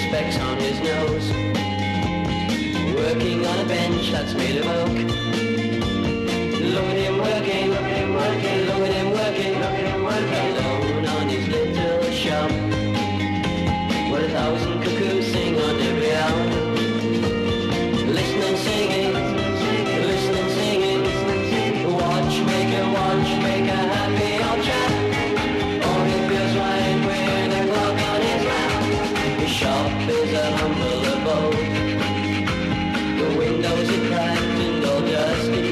specs on his nose, working on a bench that's made of oak. Look at him working, look at him working, look at him working, look at him working, alone on his little shop, where 1,000 cuckoos sing on every hour. Listen and singing, listen and singing, watchmaker, watchmaker, happy old chap. Oh, he feels right with a clock on his lap. His shop is a humble abode, the windows are cracked and all dusty.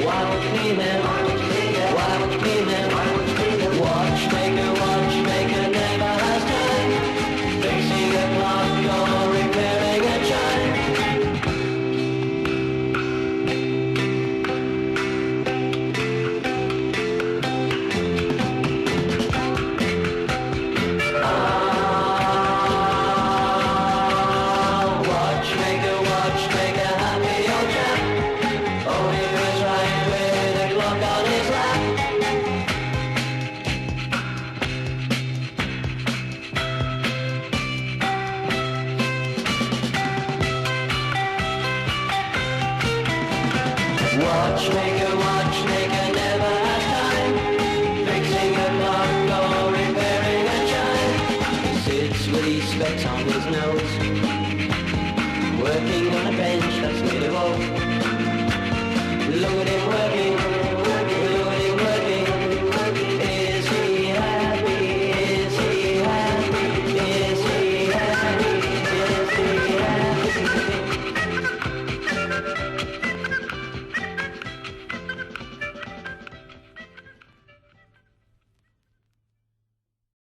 Why would you be there? Why would you be there? Why would you be there? Why would you be there? Watchmaker, watchmaker never has time, fixing a clock or repairing a chime. Watchmaker, watchmaker, happy old chap. Oh, he was right with a clock on his lap. Watchmaker, watchmaker never has time, fixing a clock or repairing a chime. He sits with his specs on his nose, working on a bench that's made of oak. Look at him working,